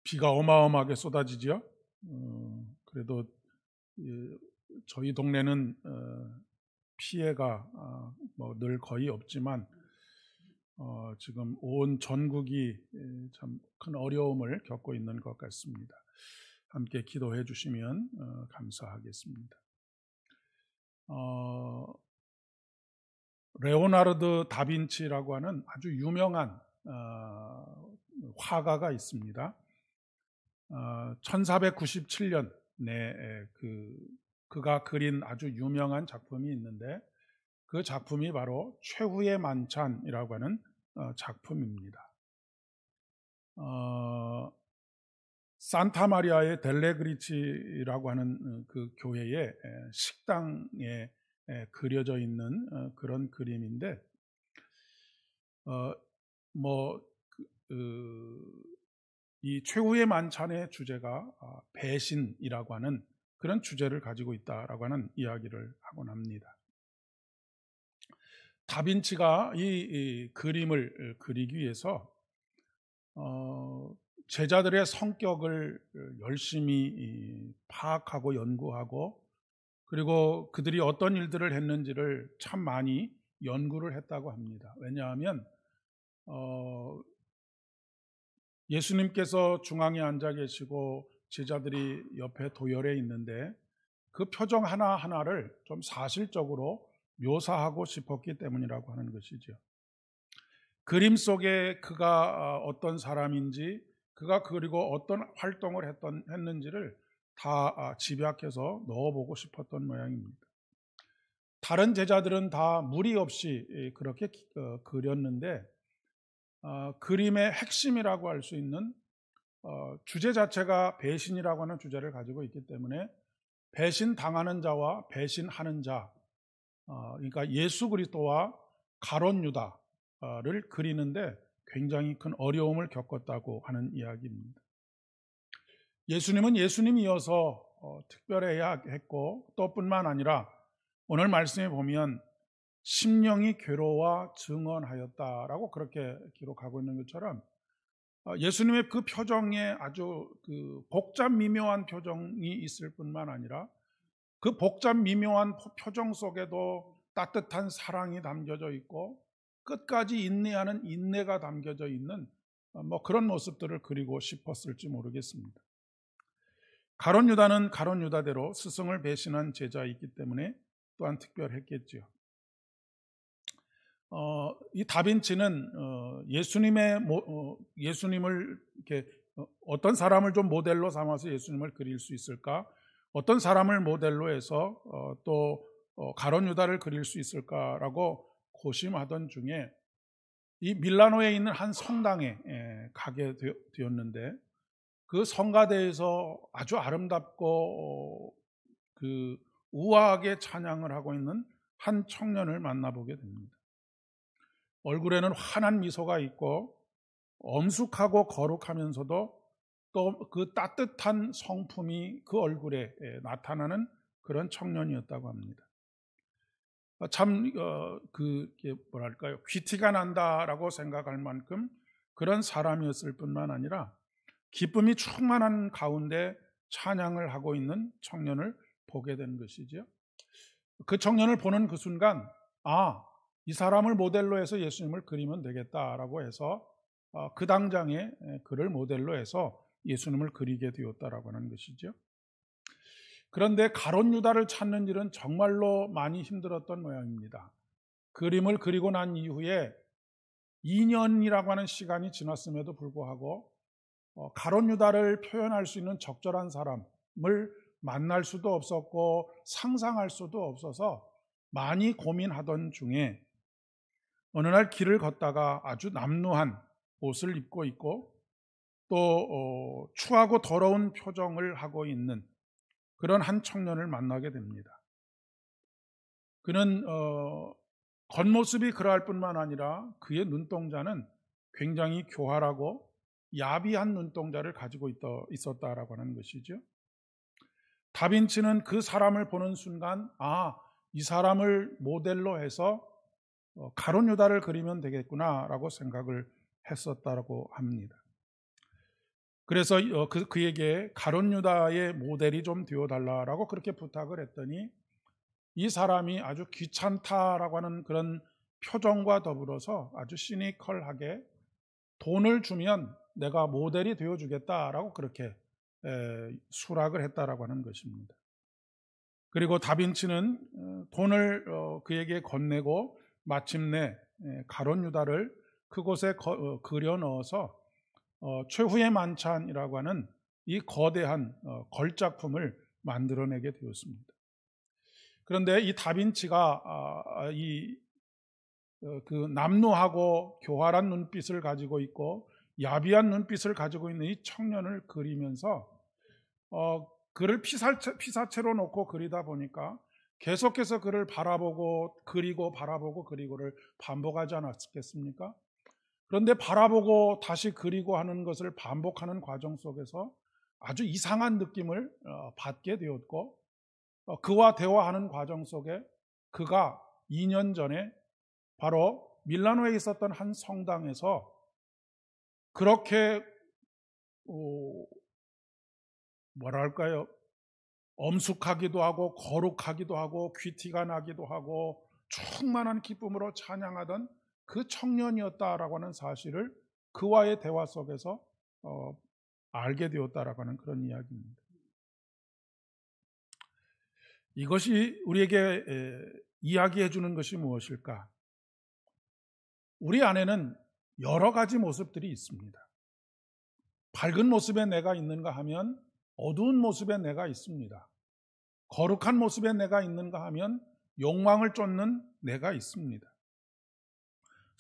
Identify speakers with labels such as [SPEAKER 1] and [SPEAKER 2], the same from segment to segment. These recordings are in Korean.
[SPEAKER 1] 비가 어마어마하게 쏟아지죠. 그래도 저희 동네는 피해가 뭐 늘 거의 없지만 지금 온 전국이 참 큰 어려움을 겪고 있는 것 같습니다. 함께 기도해 주시면 감사하겠습니다. 레오나르도 다빈치라고 하는 아주 유명한 화가가 있습니다. 1497년에 그가 그린 아주 유명한 작품이 있는데 그 작품이 바로 최후의 만찬이라고 하는 작품입니다. 산타마리아의 델레그리치라고 하는 그 교회의 식당에 그려져 있는 그런 그림인데 이 최후의 만찬의 주제가 배신이라고 하는 그런 주제를 가지고 있다라고 하는 이야기를 하곤 합니다. 다빈치가 이 그림을 그리기 위해서 제자들의 성격을 열심히 파악하고 연구하고 그리고 그들이 어떤 일들을 했는지를 참 많이 연구를 했다고 합니다. 왜냐하면 예수님께서 중앙에 앉아 계시고 제자들이 옆에 도열해 있는데 그 표정 하나하나를 좀 사실적으로 묘사하고 싶었기 때문이라고 하는 것이죠. 그림 속에 그가 어떤 사람인지 그가 그리고 어떤 활동을 했는지를 다 집약해서 넣어보고 싶었던 모양입니다. 다른 제자들은 다 무리 없이 그렇게 그렸는데 그림의 핵심이라고 할 수 있는 주제 자체가 배신이라고 하는 주제를 가지고 있기 때문에 배신당하는 자와 배신하는 자, 그러니까 예수 그리스도와 가룟 유다를 그리는데 굉장히 큰 어려움을 겪었다고 하는 이야기입니다. 예수님은 예수님이어서 특별해야 했고 또 뿐만 아니라 오늘 말씀에 보면 심령이 괴로워 증언하였다라고 그렇게 기록하고 있는 것처럼 예수님의 그 표정에 아주 그 복잡 미묘한 표정이 있을 뿐만 아니라 그 복잡 미묘한 표정 속에도 따뜻한 사랑이 담겨져 있고 끝까지 인내하는 인내가 담겨져 있는 뭐 그런 모습들을 그리고 싶었을지 모르겠습니다. 가룟 유다는 가룟 유다대로 스승을 배신한 제자이기 때문에 또한 특별했겠죠. 이 다빈치는 예수님을 이렇게 어떤 사람을 좀 모델로 삼아서 예수님을 그릴 수 있을까? 어떤 사람을 모델로 해서 또 가룟 유다를 그릴 수 있을까라고 고심하던 중에 이 밀라노에 있는 한 성당에 가게 되었는데 그 성가대에서 아주 아름답고 그 우아하게 찬양을 하고 있는 한 청년을 만나보게 됩니다. 얼굴에는 환한 미소가 있고 엄숙하고 거룩하면서도 또 그 따뜻한 성품이 그 얼굴에 나타나는 그런 청년이었다고 합니다. 참 그게 뭐랄까요, 귀티가 난다라고 생각할 만큼 그런 사람이었을 뿐만 아니라 기쁨이 충만한 가운데 찬양을 하고 있는 청년을 보게 된 것이죠. 그 청년을 보는 그 순간 이 사람을 모델로 해서 예수님을 그리면 되겠다라고 해서 그 당장에 그를 모델로 해서 예수님을 그리게 되었다라고 하는 것이죠. 그런데 가룟 유다를 찾는 일은 정말로 많이 힘들었던 모양입니다. 그림을 그리고 난 이후에 2년이라고 하는 시간이 지났음에도 불구하고 가룟 유다를 표현할 수 있는 적절한 사람을 만날 수도 없었고 상상할 수도 없어서 많이 고민하던 중에 어느 날 길을 걷다가 아주 남루한 옷을 입고 있고 또 추하고 더러운 표정을 하고 있는 그런 한 청년을 만나게 됩니다. 그는 겉모습이 그러할 뿐만 아니라 그의 눈동자는 굉장히 교활하고 야비한 눈동자를 가지고 있었다라고 하는 것이죠. 다빈치는 그 사람을 보는 순간 이 사람을 모델로 해서 가룟 유다를 그리면 되겠구나라고 생각을 했었다고 합니다. 그래서 그에게 가룟 유다의 모델이 좀 되어달라라고 그렇게 부탁을 했더니 이 사람이 아주 귀찮다라고 하는 그런 표정과 더불어서 아주 시니컬하게 돈을 주면 내가 모델이 되어주겠다라고 그렇게 수락을 했다라고 하는 것입니다. 그리고 다빈치는 돈을 그에게 건네고 마침내 가룟 유다를 그곳에 그려 넣어서 최후의 만찬이라고 하는 이 거대한 걸작품을 만들어내게 되었습니다. 그런데 이 다빈치가 그 남루하고 교활한 눈빛을 가지고 있고 야비한 눈빛을 가지고 있는 이 청년을 그리면서 그를 피사체로 놓고 그리다 보니까 계속해서 그를 바라보고 그리고를 반복하지 않았겠습니까? 그런데 바라보고 다시 그리고 하는 것을 반복하는 과정 속에서 아주 이상한 느낌을 받게 되었고, 그와 대화하는 과정 속에 그가 2년 전에 바로 밀라노에 있었던 한 성당에서 그렇게 뭐랄까요, 엄숙하기도 하고 거룩하기도 하고 귀티가 나기도 하고 충만한 기쁨으로 찬양하던 그 청년이었다라고 하는 사실을 그와의 대화 속에서 알게 되었다라고 하는 그런 이야기입니다. 이것이 우리에게 이야기해 주는 것이 무엇일까? 우리 안에는 여러 가지 모습들이 있습니다. 밝은 모습의 내가 있는가 하면 어두운 모습의 내가 있습니다. 거룩한 모습의 내가 있는가 하면 욕망을 쫓는 내가 있습니다.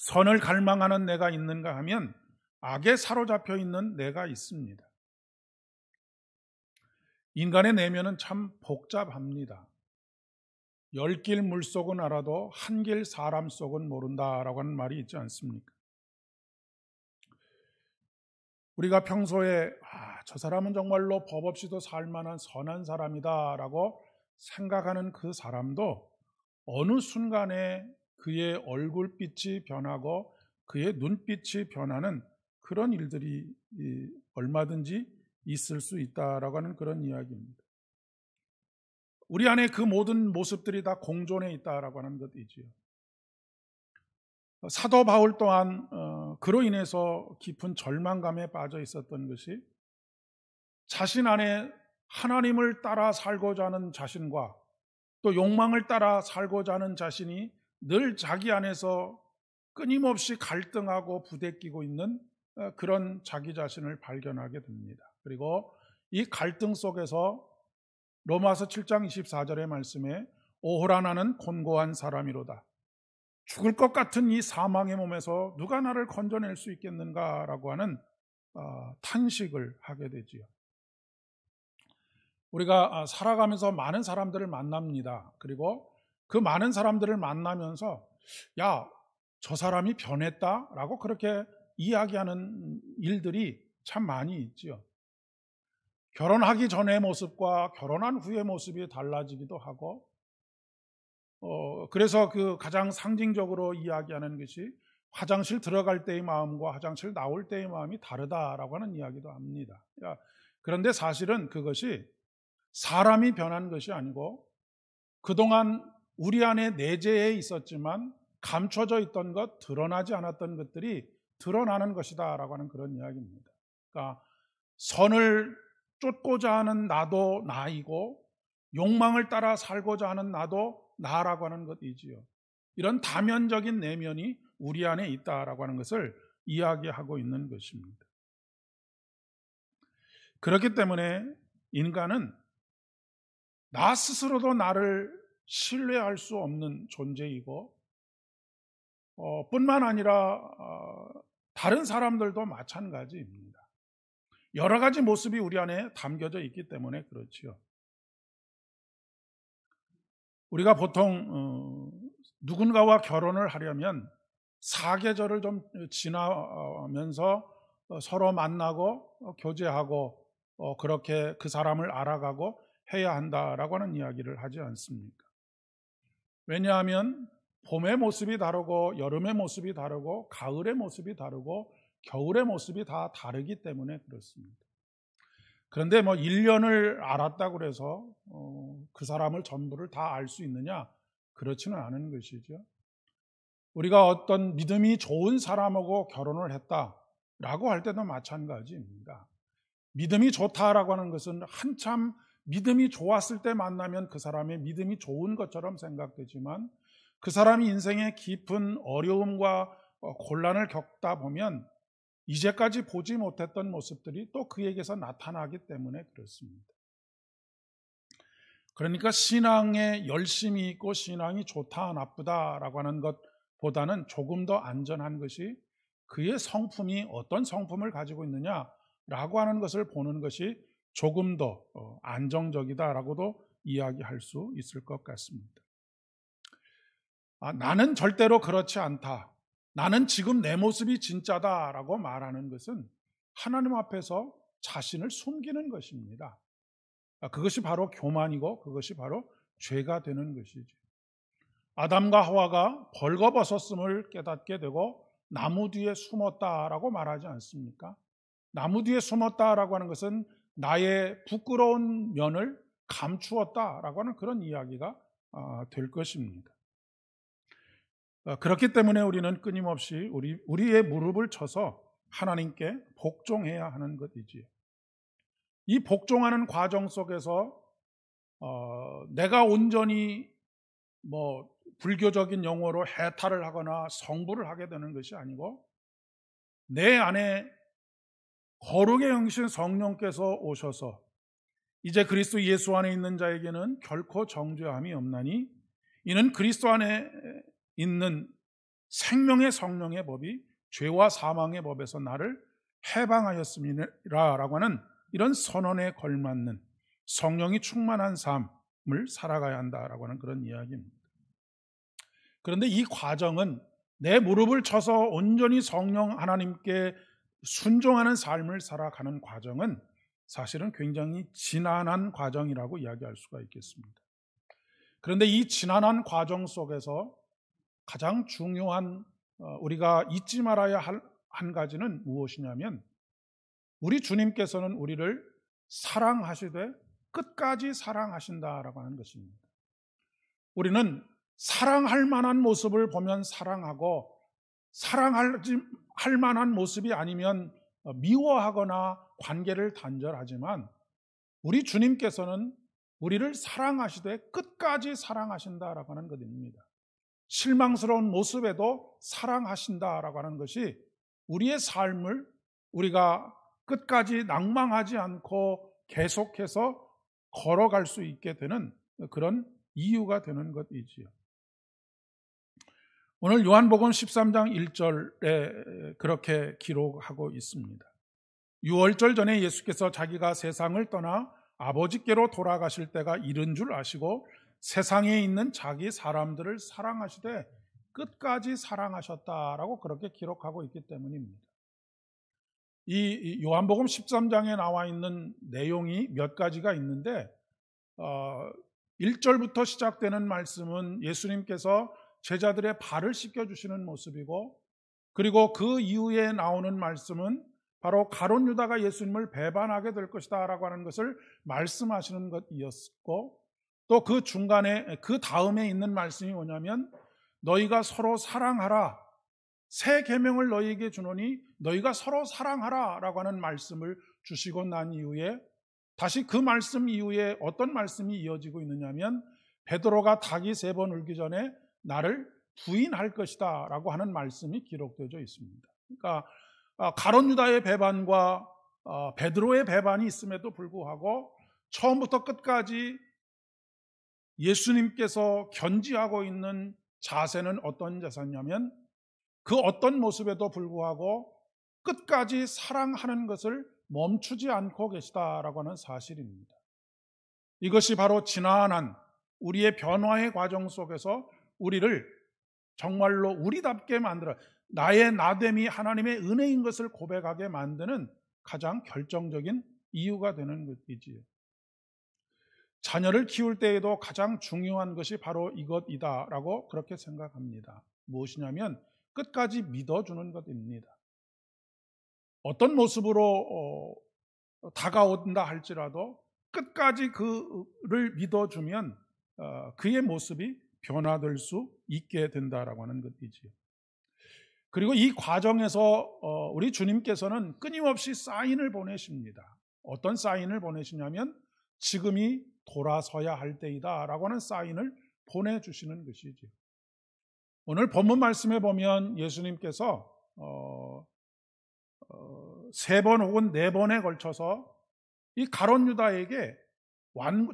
[SPEAKER 1] 선을 갈망하는 내가 있는가 하면 악에 사로잡혀 있는 내가 있습니다. 인간의 내면은 참 복잡합니다. 10길 물속은 알아도 한 길 사람 속은 모른다라고 하는 말이 있지 않습니까? 우리가 평소에 저 사람은 정말로 법 없이도 살만한 선한 사람이다라고 생각하는 그 사람도 어느 순간에 그의 얼굴빛이 변하고 그의 눈빛이 변하는 그런 일들이 얼마든지 있을 수 있다라고 하는 그런 이야기입니다. 우리 안에 그 모든 모습들이 다 공존해 있다라고 하는 것이지요. 사도 바울 또한 그로 인해서 깊은 절망감에 빠져 있었던 것이 자신 안에 하나님을 따라 살고자 하는 자신과 또 욕망을 따라 살고자 하는 자신이 늘 자기 안에서 끊임없이 갈등하고 부대끼고 있는 그런 자기 자신을 발견하게 됩니다. 그리고 이 갈등 속에서 로마서 7장 24절의 말씀에 오호라 나는 곤고한 사람이로다. 죽을 것 같은 이 사망의 몸에서 누가 나를 건져낼 수 있겠는가라고 하는 탄식을 하게 되지요. 우리가 살아가면서 많은 사람들을 만납니다. 그리고 그 많은 사람들을 만나면서 야, 저 사람이 변했다라고 그렇게 이야기하는 일들이 참 많이 있지요. 결혼하기 전의 모습과 결혼한 후의 모습이 달라지기도 하고 그래서 그 가장 상징적으로 이야기하는 것이 화장실 들어갈 때의 마음과 화장실 나올 때의 마음이 다르다라고 하는 이야기도 합니다. 그런데 사실은 그것이 사람이 변한 것이 아니고 그동안 우리 안에 내재해 있었지만 감춰져 있던 것, 드러나지 않았던 것들이 드러나는 것이다라고 하는 그런 이야기입니다. 그러니까 선을 쫓고자 하는 나도 나이고 욕망을 따라 살고자 하는 나도 나라고 하는 것이지요. 이런 다면적인 내면이 우리 안에 있다라고 하는 것을 이야기하고 있는 것입니다. 그렇기 때문에 인간은 나 스스로도 나를 신뢰할 수 없는 존재이고 뿐만 아니라 다른 사람들도 마찬가지입니다. 여러 가지 모습이 우리 안에 담겨져 있기 때문에 그렇지요. 우리가 보통 누군가와 결혼을 하려면 사계절을 좀 지나면서 서로 만나고 교제하고 그렇게 그 사람을 알아가고 해야 한다라고 하는 이야기를 하지 않습니까? 왜냐하면 봄의 모습이 다르고 여름의 모습이 다르고 가을의 모습이 다르고 겨울의 모습이 다 다르기 때문에 그렇습니다. 그런데 뭐 1년을 알았다고 그래서 그 사람을 전부를 다 알 수 있느냐? 그렇지는 않은 것이죠. 우리가 어떤 믿음이 좋은 사람하고 결혼을 했다라고 할 때도 마찬가지입니다. 믿음이 좋다라고 하는 것은 한참 믿음이 좋았을 때 만나면 그 사람의 믿음이 좋은 것처럼 생각되지만 그 사람이 인생의 깊은 어려움과 곤란을 겪다 보면 이제까지 보지 못했던 모습들이 또 그에게서 나타나기 때문에 그렇습니다. 그러니까 신앙에 열심이 있고 신앙이 좋다 나쁘다라고 하는 것보다는 조금 더 안전한 것이 그의 성품이 어떤 성품을 가지고 있느냐라고 하는 것을 보는 것이 조금 더 안정적이다라고도 이야기할 수 있을 것 같습니다. 나는 절대로 그렇지 않다. 나는 지금 내 모습이 진짜다라고 말하는 것은 하나님 앞에서 자신을 숨기는 것입니다. 그것이 바로 교만이고 그것이 바로 죄가 되는 것이죠. 아담과 하와가 벌거벗었음을 깨닫게 되고 나무 뒤에 숨었다라고 말하지 않습니까? 나무 뒤에 숨었다라고 하는 것은 나의 부끄러운 면을 감추었다라고 하는 그런 이야기가 될 것입니다. 그렇기 때문에 우리는 끊임없이 우리의 무릎을 쳐서 하나님께 복종해야 하는 것이지요. 이 복종하는 과정 속에서 내가 온전히 불교적인 용어로 해탈을 하거나 성불을 하게 되는 것이 아니고 내 안에 거룩의 영이신 성령께서 오셔서 이제 그리스도 예수 안에 있는 자에게는 결코 정죄함이 없나니 이는 그리스도 안에 있는 생명의 성령의 법이 죄와 사망의 법에서 나를 해방하였음이라라고 하는 이런 선언에 걸맞는 성령이 충만한 삶을 살아가야 한다라고 하는 그런 이야기입니다. 그런데 이 과정은 내 무릎을 쳐서 온전히 성령 하나님께 순종하는 삶을 살아가는 과정은 사실은 굉장히 지난한 과정이라고 이야기할 수가 있겠습니다. 그런데 이 지난한 과정 속에서 가장 중요한 우리가 잊지 말아야 할 한 가지는 무엇이냐면 우리 주님께서는 우리를 사랑하시되 끝까지 사랑하신다라고 하는 것입니다. 우리는 사랑할 만한 모습을 보면 사랑하고 사랑할 만한 모습이 아니면 미워하거나 관계를 단절하지만 우리 주님께서는 우리를 사랑하시되 끝까지 사랑하신다라고 하는 것입니다. 실망스러운 모습에도 사랑하신다라고 하는 것이 우리의 삶을 우리가 끝까지 낭망하지 않고 계속해서 걸어갈 수 있게 되는 그런 이유가 되는 것이지요. 오늘 요한복음 13장 1절에 그렇게 기록하고 있습니다. 유월절 전에 예수께서 자기가 세상을 떠나 아버지께로 돌아가실 때가 이른 줄 아시고 세상에 있는 자기 사람들을 사랑하시되 끝까지 사랑하셨다라고 그렇게 기록하고 있기 때문입니다. 이 요한복음 13장에 나와 있는 내용이 몇 가지가 있는데 1절부터 시작되는 말씀은 예수님께서 제자들의 발을 씻겨주시는 모습이고 그리고 그 이후에 나오는 말씀은 바로 가룟 유다가 예수님을 배반하게 될 것이다 라고 하는 것을 말씀하시는 것이었고 또 그 중간에 그 다음에 있는 말씀이 뭐냐면 너희가 서로 사랑하라 새 계명을 너희에게 주노니 너희가 서로 사랑하라 라고 하는 말씀을 주시고 난 이후에 다시 그 말씀 이후에 어떤 말씀이 이어지고 있느냐면 베드로가 닭이 3번 울기 전에 나를 부인할 것이다 라고 하는 말씀이 기록되어 있습니다. 그러니까 가룟 유다의 배반과 베드로의 배반이 있음에도 불구하고 처음부터 끝까지 예수님께서 견지하고 있는 자세는 어떤 자세냐면 그 어떤 모습에도 불구하고 끝까지 사랑하는 것을 멈추지 않고 계시다라고 하는 사실입니다. 이것이 바로 지난한 우리의 변화의 과정 속에서 우리를 정말로 우리답게 만들어 나의 나됨이 하나님의 은혜인 것을 고백하게 만드는 가장 결정적인 이유가 되는 것이지요. 자녀를 키울 때에도 가장 중요한 것이 바로 이것이다라고 그렇게 생각합니다. 무엇이냐면 끝까지 믿어주는 것입니다. 어떤 모습으로 다가온다 할지라도 끝까지 그를 믿어주면 그의 모습이 변화될 수 있게 된다라고 하는 것이지요. 그리고 이 과정에서 우리 주님께서는 끊임없이 사인을 보내십니다. 어떤 사인을 보내시냐면 지금이 돌아서야 할 때이다 라고 하는 사인을 보내주시는 것이죠. 오늘 본문 말씀에 보면 예수님께서 3번 혹은 4번에 걸쳐서 이 가룟 유다에게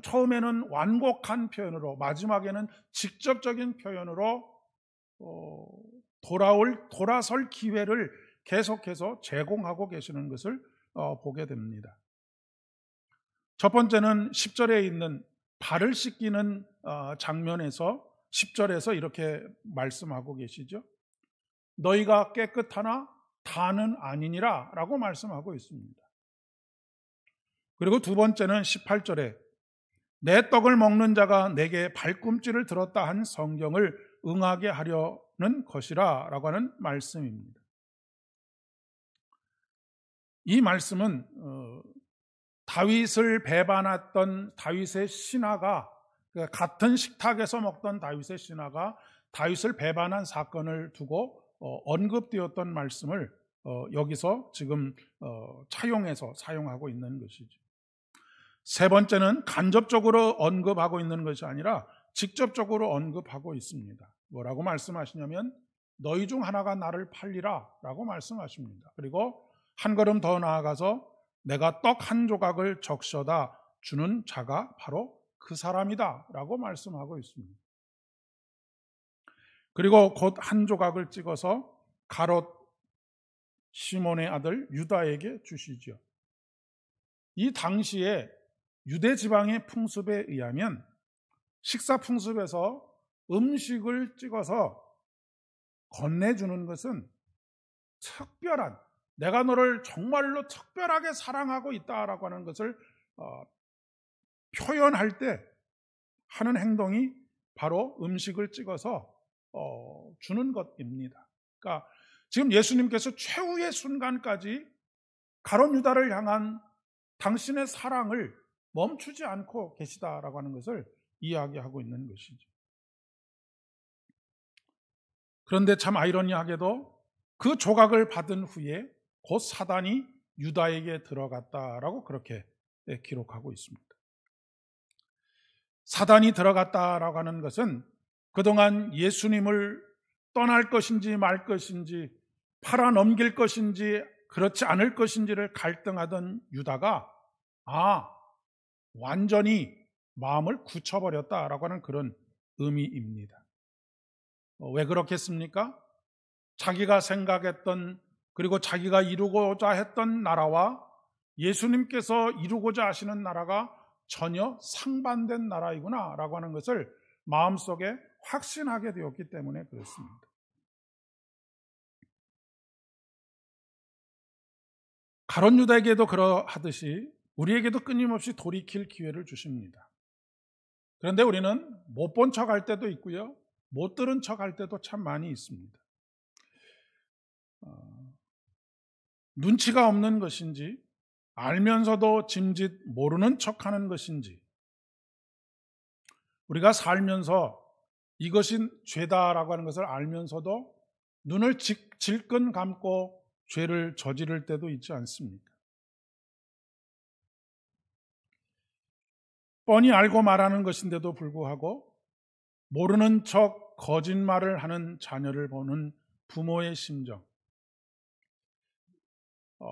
[SPEAKER 1] 처음에는 완곡한 표현으로, 마지막에는 직접적인 표현으로 돌아설 기회를 계속해서 제공하고 계시는 것을 보게 됩니다. 첫 번째는 10절에 있는 발을 씻기는 장면에서 10절에서 이렇게 말씀하고 계시죠. 너희가 깨끗하나 다는 아니니라 라고 말씀하고 있습니다. 그리고 두 번째는 18절에 내 떡을 먹는 자가 내게 발꿈치를 들었다 한 성경을 응하게 하려는 것이라 라고 하는 말씀입니다. 이 말씀은 다윗을 배반했던 다윗의 신하가, 같은 식탁에서 먹던 다윗의 신하가 다윗을 배반한 사건을 두고 언급되었던 말씀을 여기서 지금 차용해서 사용하고 있는 것이죠. 세 번째는 간접적으로 언급하고 있는 것이 아니라 직접적으로 언급하고 있습니다. 뭐라고 말씀하시냐면 너희 중 하나가 나를 팔리라 라고 말씀하십니다. 그리고 한 걸음 더 나아가서 내가 떡 한 조각을 적셔다 주는 자가 바로 그 사람이다 라고 말씀하고 있습니다. 그리고 곧 한 조각을 찍어서 가롯 시몬의 아들 유다에게 주시죠. 이 당시에 유대 지방의 풍습에 의하면 식사 풍습에서 음식을 찍어서 건네주는 것은 특별한, 내가 너를 정말로 특별하게 사랑하고 있다라고 하는 것을 표현할 때 하는 행동이 바로 음식을 찍어서 주는 것입니다. 그러니까 지금 예수님께서 최후의 순간까지 가룟 유다를 향한 당신의 사랑을 멈추지 않고 계시다라고 하는 것을 이야기하고 있는 것이죠. 그런데 참 아이러니하게도 그 조각을 받은 후에 곧 사단이 유다에게 들어갔다라고 그렇게 기록하고 있습니다. 사단이 들어갔다라고 하는 것은 그동안 예수님을 떠날 것인지 말 것인지, 팔아넘길 것인지 그렇지 않을 것인지를 갈등하던 유다가 완전히 마음을 굳혀버렸다라고 하는 그런 의미입니다. 왜 그렇겠습니까? 자기가 생각했던, 그리고 자기가 이루고자 했던 나라와 예수님께서 이루고자 하시는 나라가 전혀 상반된 나라이구나 라고 하는 것을 마음속에 확신하게 되었기 때문에 그렇습니다. 가룟 유다에게도 그러하듯이 우리에게도 끊임없이 돌이킬 기회를 주십니다. 그런데 우리는 못 본 척 할 때도 있고요, 못 들은 척 할 때도 참 많이 있습니다. 눈치가 없는 것인지, 알면서도 짐짓 모르는 척하는 것인지, 우리가 살면서 이것이 죄다라고 하는 것을 알면서도 눈을 질끈 감고 죄를 저지를 때도 있지 않습니까? 뻔히 알고 말하는 것인데도 불구하고 모르는 척 거짓말을 하는 자녀를 보는 부모의 심정,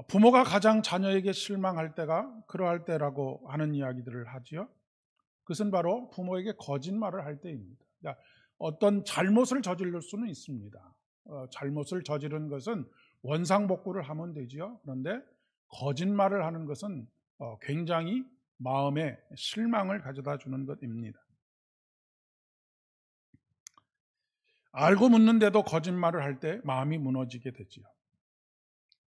[SPEAKER 1] 부모가 가장 자녀에게 실망할 때가 그러할 때라고 하는 이야기들을 하지요. 그것은 바로 부모에게 거짓말을 할 때입니다. 그러니까 어떤 잘못을 저지를 수는 있습니다. 잘못을 저지른 것은 원상복구를 하면 되지요. 그런데 거짓말을 하는 것은 굉장히 마음에 실망을 가져다 주는 것입니다. 알고 묻는데도 거짓말을 할 때 마음이 무너지게 되지요.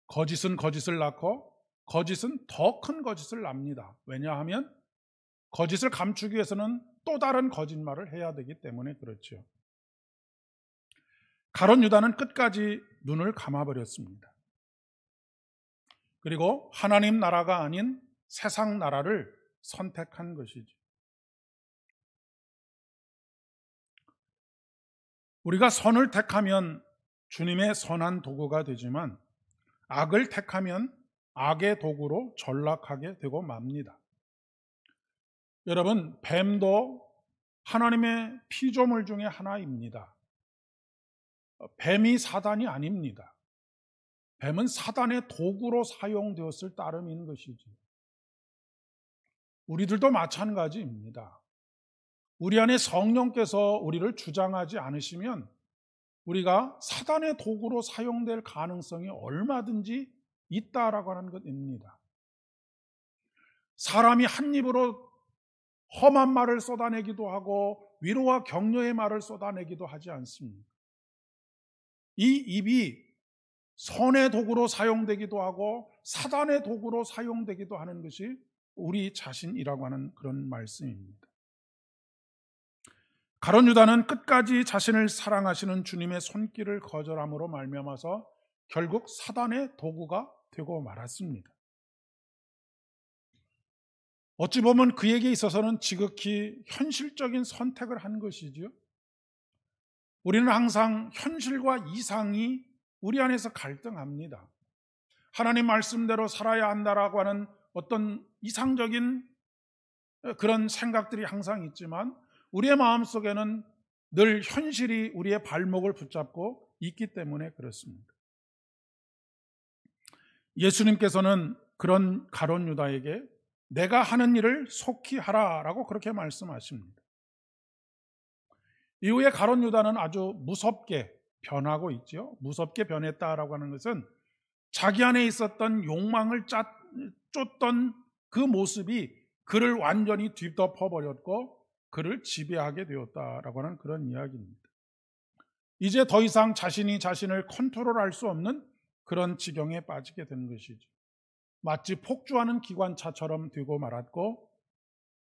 [SPEAKER 1] 거짓은 거짓을 낳고 거짓은 더 큰 거짓을 낳습니다. 왜냐하면 거짓을 감추기 위해서는 또 다른 거짓말을 해야 되기 때문에 그렇죠. 가룟 유다는 끝까지 눈을 감아버렸습니다. 그리고 하나님 나라가 아닌 세상 나라를 선택한 것이죠. 우리가 선을 택하면 주님의 선한 도구가 되지만 악을 택하면 악의 도구로 전락하게 되고 맙니다. 여러분, 뱀도 하나님의 피조물 중에 하나입니다. 뱀이 사단이 아닙니다. 뱀은 사단의 도구로 사용되었을 따름인 것이지. 우리들도 마찬가지입니다. 우리 안에 성령께서 우리를 주장하지 않으시면 우리가 사단의 도구로 사용될 가능성이 얼마든지 있다라고 하는 것입니다. 사람이 한 입으로 험한 말을 쏟아내기도 하고 위로와 격려의 말을 쏟아내기도 하지 않습니다. 이 입이 선의 도구로 사용되기도 하고 사단의 도구로 사용되기도 하는 것이 우리 자신이라고 하는 그런 말씀입니다. 가룟 유다는 끝까지 자신을 사랑하시는 주님의 손길을 거절함으로 말미암아서 결국 사단의 도구가 되고 말았습니다. 어찌 보면 그에게 있어서는 지극히 현실적인 선택을 한 것이지요. 우리는 항상 현실과 이상이 우리 안에서 갈등합니다. 하나님 말씀대로 살아야 한다라고 하는 어떤 이상적인 그런 생각들이 항상 있지만 우리의 마음속에는 늘 현실이 우리의 발목을 붙잡고 있기 때문에 그렇습니다. 예수님께서는 그런 가룟 유다에게 내가 하는 일을 속히 하라라고 그렇게 말씀하십니다. 이후에 가룟 유다는 아주 무섭게 변하고 있죠. 무섭게 변했다라고 하는 것은 자기 안에 있었던 욕망을 쫓던 그 모습이 그를 완전히 뒤덮어버렸고 그를 지배하게 되었다라고 하는 그런 이야기입니다. 이제 더 이상 자신이 자신을 컨트롤할 수 없는 그런 지경에 빠지게 된 것이죠. 마치 폭주하는 기관차처럼 되고 말았고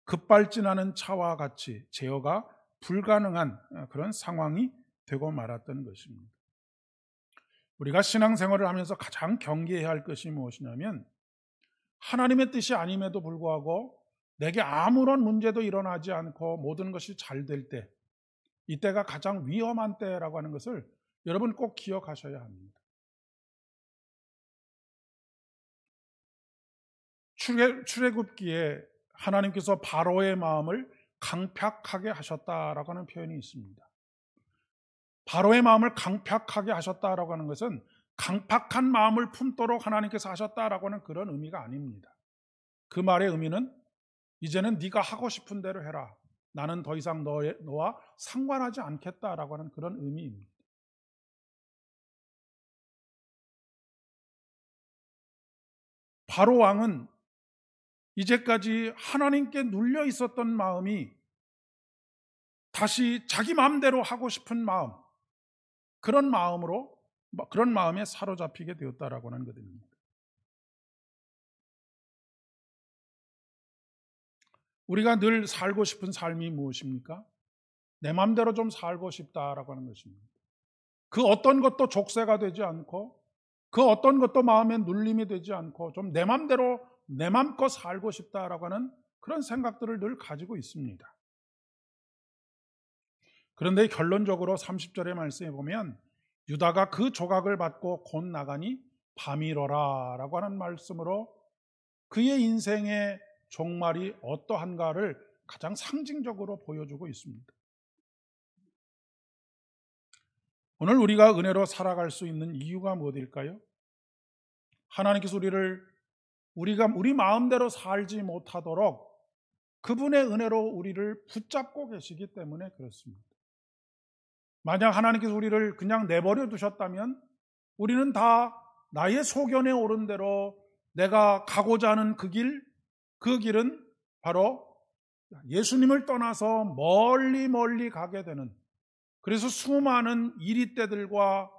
[SPEAKER 1] 급발진하는 차와 같이 제어가 불가능한 그런 상황이 되고 말았던 것입니다. 우리가 신앙생활을 하면서 가장 경계해야 할 것이 무엇이냐면 하나님의 뜻이 아님에도 불구하고 내게 아무런 문제도 일어나지 않고 모든 것이 잘 될 때, 이때가 가장 위험한 때라고 하는 것을 여러분 꼭 기억하셔야 합니다. 출애굽기에 하나님께서 바로의 마음을 강팍하게 하셨다라고 하는 표현이 있습니다. 바로의 마음을 강팍하게 하셨다라고 하는 것은 강팍한 마음을 품도록 하나님께서 하셨다라고 하는 그런 의미가 아닙니다. 그 말의 의미는 이제는 네가 하고 싶은 대로 해라. 나는 더 이상 너와 상관하지 않겠다라고 하는 그런 의미입니다. 바로 왕은 이제까지 하나님께 눌려 있었던 마음이 다시 자기 마음대로 하고 싶은 마음, 그런 마음에 사로잡히게 되었다라고 하는 것입니다. 우리가 늘 살고 싶은 삶이 무엇입니까? 내 마음대로 좀 살고 싶다라고 하는 것입니다. 그 어떤 것도 족쇄가 되지 않고 그 어떤 것도 마음에 눌림이 되지 않고 좀 내 마음대로 내 마음껏 살고 싶다라고 하는 그런 생각들을 늘 가지고 있습니다. 그런데 결론적으로 30절의 말씀에 보면 유다가 그 조각을 받고 곧 나가니 밤이로라 라고 하는 말씀으로 그의 인생의 종말이 어떠한가를 가장 상징적으로 보여주고 있습니다. 오늘 우리가 은혜로 살아갈 수 있는 이유가 무엇일까요? 하나님께서 우리가 우리 마음대로 살지 못하도록 그분의 은혜로 우리를 붙잡고 계시기 때문에 그렇습니다. 만약 하나님께서 우리를 그냥 내버려 두셨다면 우리는 다 나의 소견에 오른 대로 내가 가고자 하는 그 길은 바로 예수님을 떠나서 멀리 가게 되는, 그래서 수많은 이리떼들과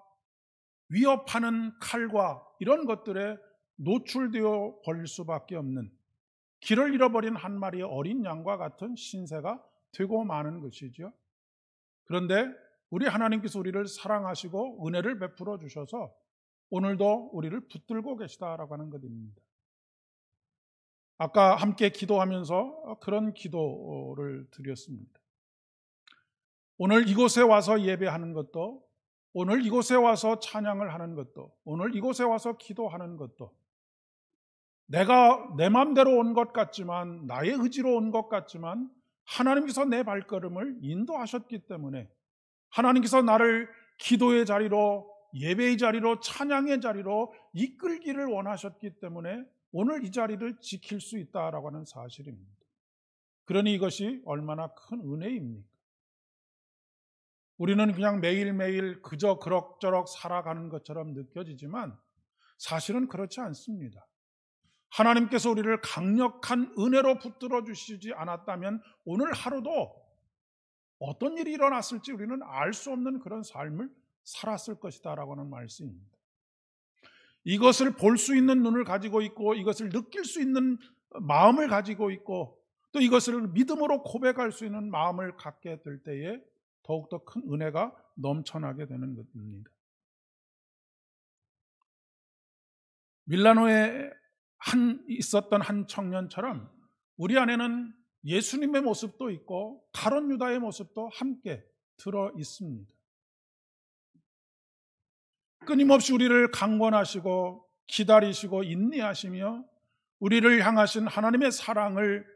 [SPEAKER 1] 위협하는 칼과 이런 것들에 노출되어 버릴 수밖에 없는, 길을 잃어버린 한 마리의 어린 양과 같은 신세가 되고 마는 것이죠. 그런데 우리 하나님께서 우리를 사랑하시고 은혜를 베풀어 주셔서 오늘도 우리를 붙들고 계시다라고 하는 것입니다. 아까 함께 기도하면서 그런 기도를 드렸습니다. 오늘 이곳에 와서 예배하는 것도, 오늘 이곳에 와서 찬양을 하는 것도, 오늘 이곳에 와서 기도하는 것도 내가 내 마음대로 온 것 같지만, 나의 의지로 온 것 같지만 하나님께서 내 발걸음을 인도하셨기 때문에, 하나님께서 나를 기도의 자리로, 예배의 자리로, 찬양의 자리로 이끌기를 원하셨기 때문에 오늘 이 자리를 지킬 수 있다라고 하는 사실입니다. 그러니 이것이 얼마나 큰 은혜입니까? 우리는 그냥 매일매일 그저 그럭저럭 살아가는 것처럼 느껴지지만 사실은 그렇지 않습니다. 하나님께서 우리를 강력한 은혜로 붙들어 주시지 않았다면 오늘 하루도 어떤 일이 일어났을지 우리는 알 수 없는 그런 삶을 살았을 것이다 라고 하는 말씀입니다. 이것을 볼 수 있는 눈을 가지고 있고, 이것을 느낄 수 있는 마음을 가지고 있고, 또 이것을 믿음으로 고백할 수 있는 마음을 갖게 될 때에 더욱더 큰 은혜가 넘쳐나게 되는 것입니다. 밀라노에 있었던 한 청년처럼 우리 안에는 예수님의 모습도 있고 가룟 유다의 모습도 함께 들어 있습니다. 끊임없이 우리를 강권하시고 기다리시고 인내하시며 우리를 향하신 하나님의 사랑을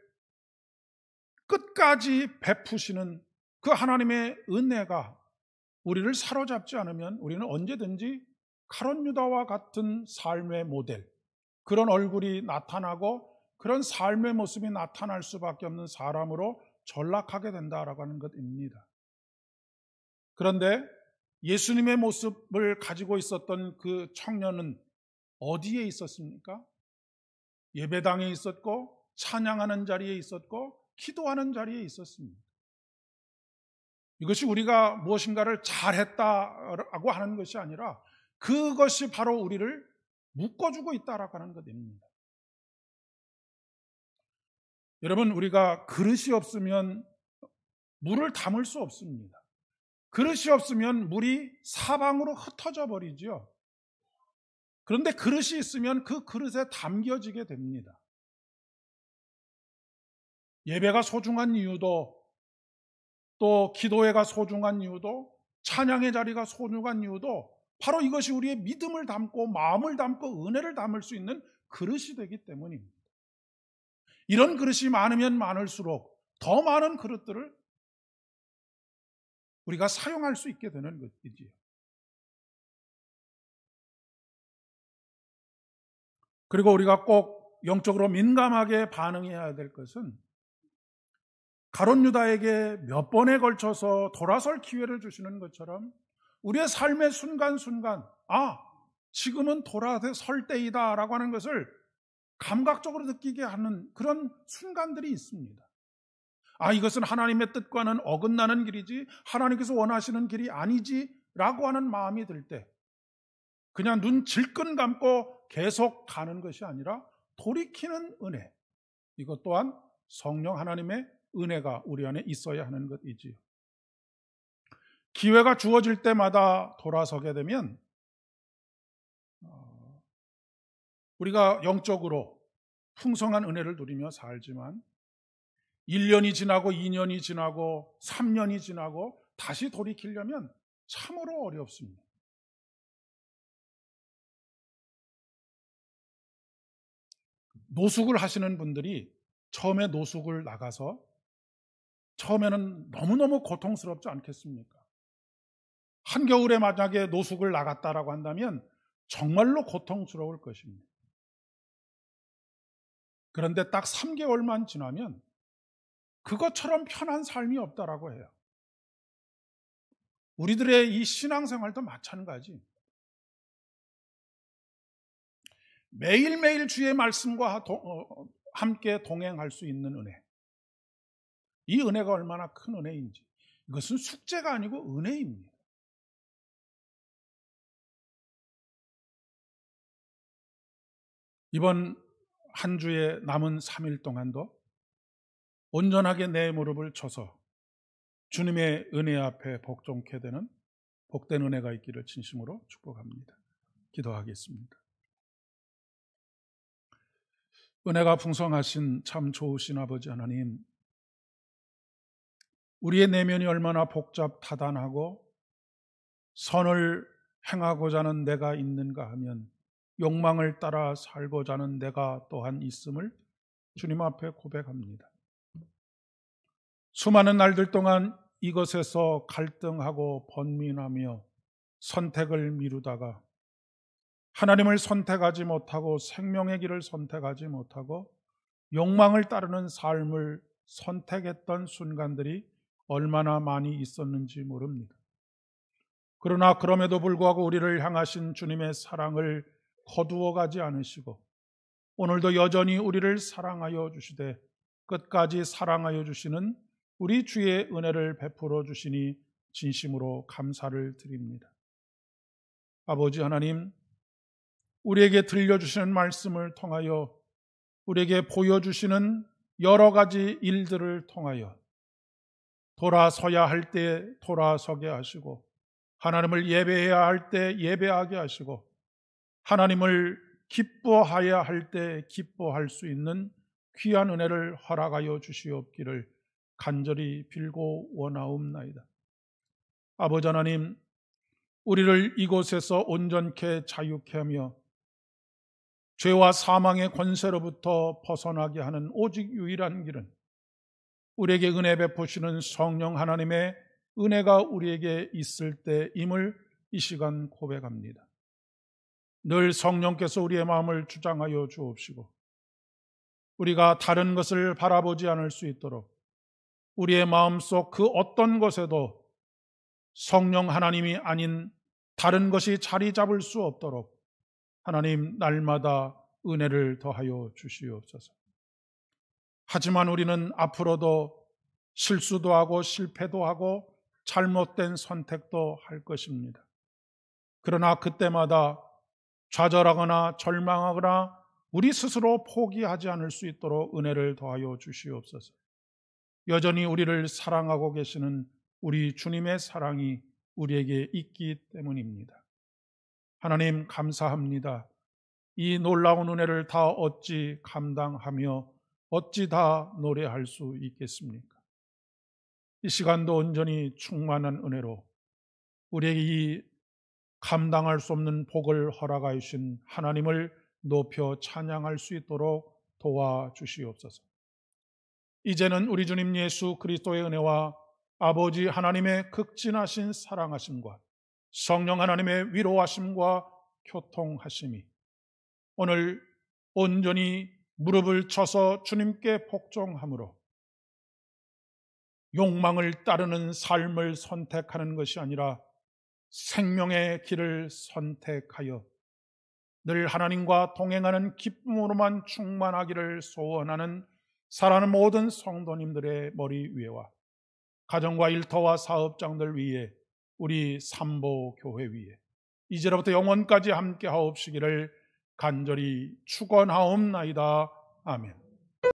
[SPEAKER 1] 끝까지 베푸시는 그 하나님의 은혜가 우리를 사로잡지 않으면 우리는 언제든지 가룟 유다와 같은 삶의 모델, 그런 얼굴이 나타나고 그런 삶의 모습이 나타날 수밖에 없는 사람으로 전락하게 된다라고 하는 것입니다. 그런데 예수님의 모습을 가지고 있었던 그 청년은 어디에 있었습니까? 예배당에 있었고, 찬양하는 자리에 있었고, 기도하는 자리에 있었습니다. 이것이 우리가 무엇인가를 잘했다라고 하는 것이 아니라 그것이 바로 우리를 묶어주고 있다라고 하는 것입니다. 여러분, 우리가 그릇이 없으면 물을 담을 수 없습니다. 그릇이 없으면 물이 사방으로 흩어져 버리죠. 그런데 그릇이 있으면 그 그릇에 담겨지게 됩니다. 예배가 소중한 이유도, 또 기도회가 소중한 이유도, 찬양의 자리가 소중한 이유도 바로 이것이 우리의 믿음을 담고 마음을 담고 은혜를 담을 수 있는 그릇이 되기 때문입니다. 이런 그릇이 많으면 많을수록 더 많은 그릇들을 우리가 사용할 수 있게 되는 것이지요. 그리고 우리가 꼭 영적으로 민감하게 반응해야 될 것은 가룟 유다에게 몇 번에 걸쳐서 돌아설 기회를 주시는 것처럼 우리의 삶의 순간순간, 지금은 돌아설 때이다 라고 하는 것을 감각적으로 느끼게 하는 그런 순간들이 있습니다. 이것은 하나님의 뜻과는 어긋나는 길이지 하나님께서 원하시는 길이 아니지 라고 하는 마음이 들 때 그냥 눈 질끈 감고 계속 가는 것이 아니라 돌이키는 은혜, 이것 또한 성령 하나님의 은혜가 우리 안에 있어야 하는 것이지요. 기회가 주어질 때마다 돌아서게 되면 우리가 영적으로 풍성한 은혜를 누리며 살지만 1년이 지나고 2년이 지나고 3년이 지나고 다시 돌이키려면 참으로 어렵습니다. 노숙을 하시는 분들이 처음에 노숙을 나가서 처음에는 너무너무 고통스럽지 않겠습니까? 한겨울에 만약에 노숙을 나갔다라고 한다면 정말로 고통스러울 것입니다. 그런데 딱 3개월만 지나면 그것처럼 편한 삶이 없다라고 해요. 우리들의 이 신앙생활도 마찬가지. 매일매일 주의 말씀과 함께 동행할 수 있는 은혜. 이 은혜가 얼마나 큰 은혜인지. 이것은 숙제가 아니고 은혜입니다. 이번 한 주의 남은 3일 동안도 온전하게 내 무릎을 쳐서 주님의 은혜 앞에 복종케 되는 복된 은혜가 있기를 진심으로 축복합니다. 기도하겠습니다. 은혜가 풍성하신 참 좋으신 아버지 하나님, 우리의 내면이 얼마나 복잡다단하고 선을 행하고자 하는 내가 있는가 하면 욕망을 따라 살고자 하는 내가 또한 있음을 주님 앞에 고백합니다. 수많은 날들 동안 이것에서 갈등하고 번민하며 선택을 미루다가 하나님을 선택하지 못하고 생명의 길을 선택하지 못하고 욕망을 따르는 삶을 선택했던 순간들이 얼마나 많이 있었는지 모릅니다. 그러나 그럼에도 불구하고 우리를 향하신 주님의 사랑을 거두어 가지 않으시고 오늘도 여전히 우리를 사랑하여 주시되 끝까지 사랑하여 주시는 우리 주의 은혜를 베풀어 주시니 진심으로 감사를 드립니다. 아버지 하나님, 우리에게 들려주시는 말씀을 통하여 우리에게 보여주시는 여러 가지 일들을 통하여 돌아서야 할 때 돌아서게 하시고 하나님을 예배해야 할 때 예배하게 하시고 하나님을 기뻐해야 할 때 기뻐할 수 있는 귀한 은혜를 허락하여 주시옵기를 간절히 빌고 원하옵나이다. 아버지 하나님, 우리를 이곳에서 온전케 자유케 하며 죄와 사망의 권세로부터 벗어나게 하는 오직 유일한 길은 우리에게 은혜 베푸시는 성령 하나님의 은혜가 우리에게 있을 때임을 이 시간 고백합니다. 늘 성령께서 우리의 마음을 주장하여 주옵시고 우리가 다른 것을 바라보지 않을 수 있도록 우리의 마음속 그 어떤 것에도 성령 하나님이 아닌 다른 것이 자리 잡을 수 없도록 하나님 날마다 은혜를 더하여 주시옵소서. 하지만 우리는 앞으로도 실수도 하고 실패도 하고 잘못된 선택도 할 것입니다. 그러나 그때마다 좌절하거나 절망하거나 우리 스스로 포기하지 않을 수 있도록 은혜를 더하여 주시옵소서. 여전히 우리를 사랑하고 계시는 우리 주님의 사랑이 우리에게 있기 때문입니다. 하나님 감사합니다. 이 놀라운 은혜를 다 어찌 감당하며 어찌 다 노래할 수 있겠습니까? 이 시간도 온전히 충만한 은혜로 우리에게 이 감당할 수 없는 복을 허락하여 주신 하나님을 높여 찬양할 수 있도록 도와주시옵소서. 이제는 우리 주님 예수 그리스도의 은혜와 아버지 하나님의 극진하신 사랑하심과 성령 하나님의 위로하심과 교통하심이 오늘 온전히 무릎을 쳐서 주님께 복종함으로 욕망을 따르는 삶을 선택하는 것이 아니라 생명의 길을 선택하여 늘 하나님과 동행하는 기쁨으로만 충만하기를 소원하는 사랑하는 모든 성도님들의 머리 위에와 가정과 일터와 사업장들 위에 우리 삼보교회 위에 이제로부터 영원까지 함께 하옵시기를 간절히 축원하옵나이다. 아멘.